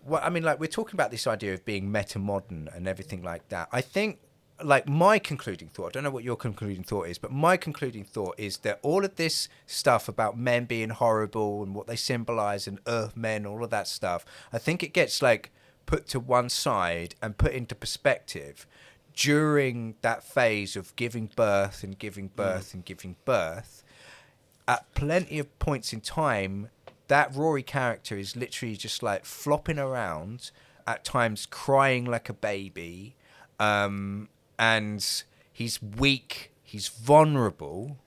well, I mean, like we're talking about this idea of being meta-modern and everything like that. I think, like my concluding thought, I don't know what your concluding thought is, but my concluding thought is that all of this stuff about men being horrible and what they symbolize and earth men, all of that stuff, I think it gets like put to one side and put into perspective during that phase of giving birth and giving birth and giving birth. At plenty of points in time, that Rory character is literally just like flopping around, at times crying like a baby, and he's weak, he's vulnerable,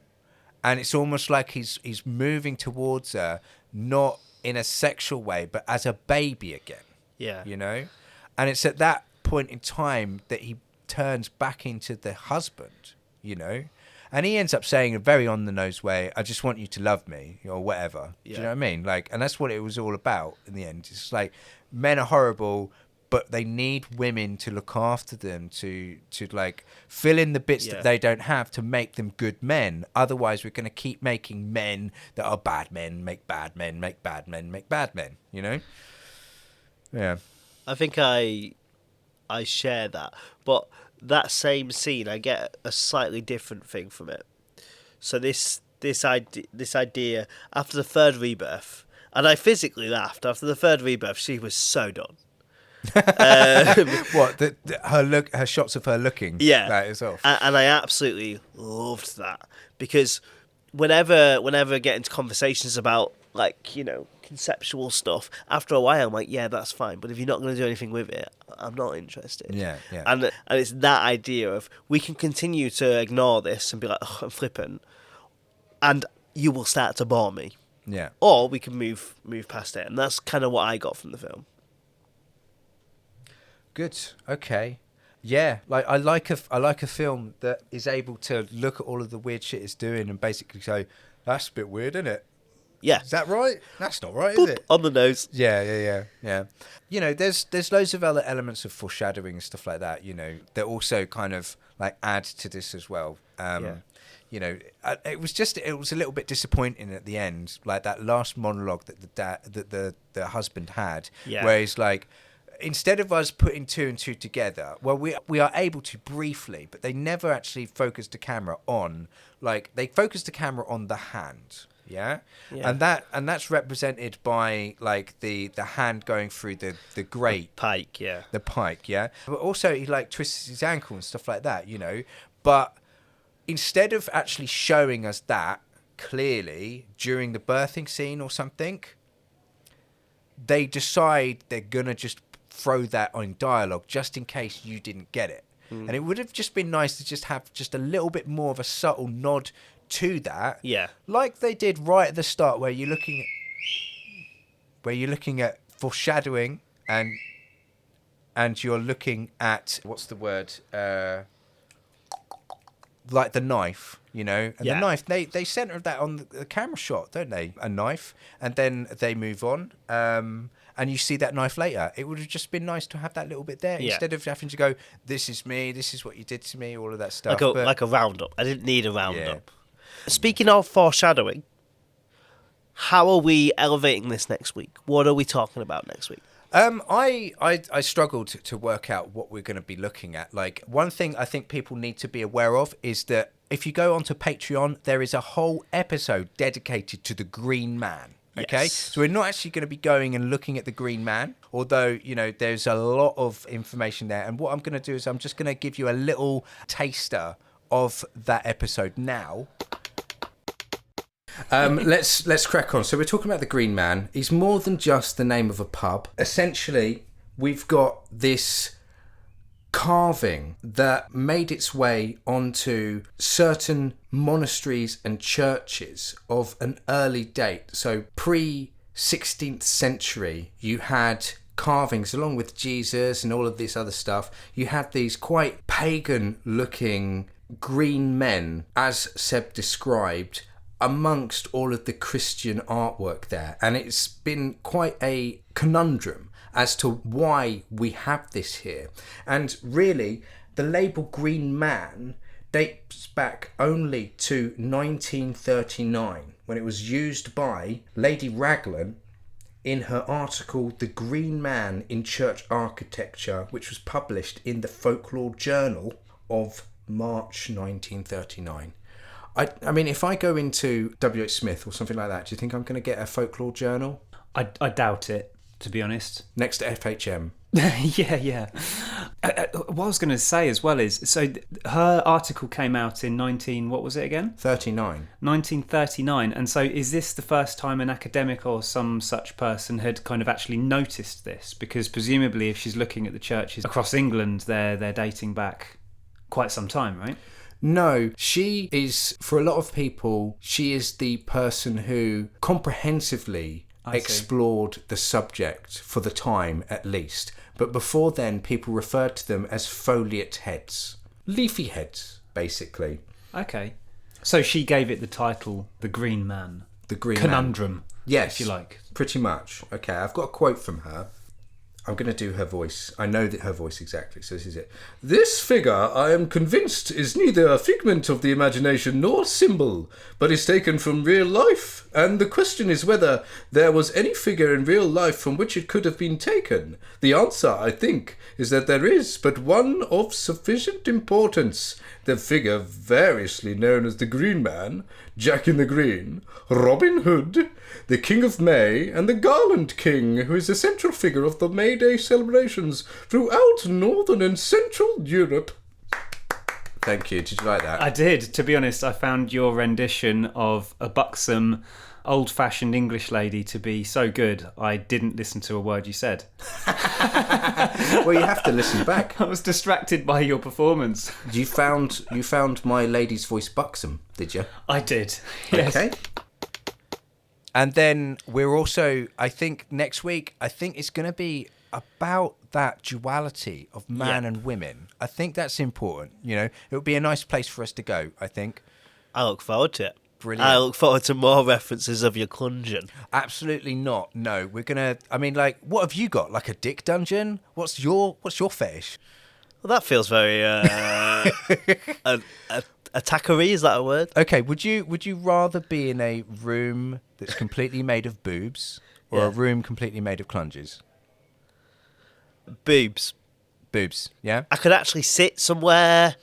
and it's almost like he's moving towards her, not in a sexual way, but as a baby again. Yeah. You know? And it's at that point in time that he turns back into the husband, you know? And he ends up saying in a very on-the-nose way, I just want you to love me, or whatever. Do you know what I mean? Like, and that's what it was all about in the end. It's like, men are horrible, but they need women to look after them, to like, fill in the bits that they don't have to make them good men. Otherwise, we're going to keep making men that are bad men, make bad men, make bad men, make bad men, you know? Yeah. I think I share that, but that same scene, I get a slightly different thing from it. So this idea after the third rebirth, and I physically laughed after the third rebirth. She was so done. What her shots of her looking? Yeah, that is off. and I absolutely loved that, because whenever get into conversations about, like, you know, conceptual stuff, after a while I'm like, yeah, that's fine, but if you're not going to do anything with it, I'm not interested. Yeah. And it's that idea of, we can continue to ignore this and be like, oh, I'm flippant, and you will start to bore me. Yeah. Or we can move past it, and that's kind of what I got from the film. Good. Okay. Yeah. Like I like a film that is able to look at all of the weird shit it's doing and basically say, that's a bit weird, isn't it? Yeah. Is that right? That's not right, Boop, is it? on the nose. Yeah. You know, there's loads of other elements of foreshadowing and stuff like that, you know, that also kind of like add to this as well. You know, it was a little bit disappointing at the end, like that last monologue that the husband had, where he's like, instead of us putting two and two together, well, we are able to briefly, but they never actually focused the camera on, like, they focused the camera on the hand. Yeah? And that's represented by like the hand going through the grate, the pike, yeah. But also he like twists his ankle and stuff like that, you know. But instead of actually showing us that clearly during the birthing scene or something, they decide they're gonna just throw that on dialogue just in case you didn't get it. And it would have just been nice to just have just a little bit more of a subtle nod to that, like they did right at the start, where you're looking at foreshadowing, and you're looking at, what's the word, like the knife, you know, and the knife, they center that on the camera shot, don't they? A knife, and then they move on, and you see that knife later. It would have just been nice to have that little bit there, instead of having to go, this is me, this is what you did to me, all of that stuff. Like a roundup. I didn't need a roundup. Speaking of foreshadowing, how are we elevating this next week? What are we talking about next week? I struggled to work out what we're going to be looking at. Like, one thing I think people need to be aware of is that if you go onto Patreon, there is a whole episode dedicated to the Green Man. Okay, so we're not actually going to be going and looking at the Green Man, although, you know, there's a lot of information there. And what I'm going to do is I'm just going to give you a little taster of that episode now. Let's crack on. So we're talking about the Green Man. He's more than just the name of a pub. Essentially, we've got this carving that made its way onto certain monasteries and churches of an early date. So pre-16th century, you had carvings, along with Jesus and all of this other stuff, you had these quite pagan-looking green men, as Seb described, amongst all of the Christian artwork there. And it's been quite a conundrum as to why we have this here. And really, the label Green Man dates back only to 1939, when it was used by Lady Raglan in her article The Green Man in Church Architecture, which was published in the Folklore Journal of March 1939. I mean, if I go into W.H. Smith or something like that, do you think I'm going to get a Folklore Journal? I doubt it, to be honest. Next to FHM. Yeah. What I was going to say as well is, so her article came out in 1939. And so is this the first time an academic or some such person had kind of actually noticed this? Because presumably if she's looking at the churches across England, they're dating back quite some time, right? No, she is, for a lot of people, she is the person who comprehensively explored the subject, for the time at least. But before then, people referred to them as foliate heads. Leafy heads, basically. Okay. So she gave it the title, The Green Man. The Green Conundrum. Man. Yes. If you like. Pretty much. Okay, I've got a quote from her. I'm going to do her voice. I know that her voice exactly, so this is it. This figure, I am convinced, is neither a figment of the imagination nor symbol, but is taken from real life. And the question is whether there was any figure in real life from which it could have been taken. The answer, I think, is that there is but one of sufficient importance. The figure variously known as the Green Man, Jack in the Green, Robin Hood, the King of May, and the Garland King, who is the central figure of the May Day celebrations throughout Northern and Central Europe. Thank you. Did you like that? I did. To be honest, I found your rendition of a buxom, old-fashioned English lady to be so good, I didn't listen to a word you said. Well, you have to listen back. I was distracted by your performance. You found my lady's voice buxom, did you? I did. Yes. Okay. And then we're also, I think next week, I think it's going to be about that duality of man and women. I think that's important. You know, it would be a nice place for us to go, I think. I look forward to it. Brilliant. I look forward to more references of your Clungeon. Absolutely not. No, we're going to, I mean, like, what have you got? Like a dick dungeon? What's your fetish? Well, that feels very attackery. Is that a word? Okay, would you rather be in a room that's completely made of boobs or a room completely made of clunges? Boobs. Boobs, yeah? I could actually sit somewhere,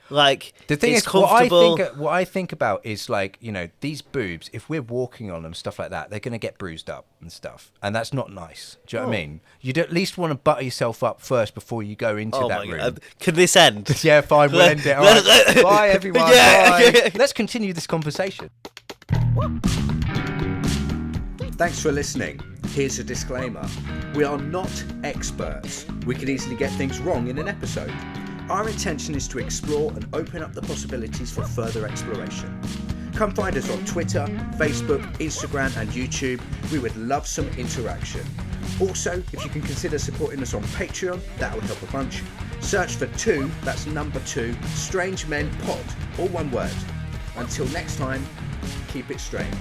like, the thing it's is, comfortable. what I think about is, like, you know, these boobs, if we're walking on them, stuff like that, they're going to get bruised up and stuff. And that's not nice. Do you know what I mean? You'd at least want to butter yourself up first before you go into that room. God. Can this end? Yeah, fine, we'll end it. All right. Bye, everyone. Yeah. Bye. Let's continue this conversation. Thanks for listening. Here's a disclaimer. We are not experts. We could easily get things wrong in an episode. Our intention is to explore and open up the possibilities for further exploration. Come find us on Twitter, Facebook, Instagram and YouTube. We would love some interaction. Also, if you can consider supporting us on Patreon, that will help a bunch. Search for 2, that's number 2, Strange Men Pod, all one word. Until next time, keep it strange.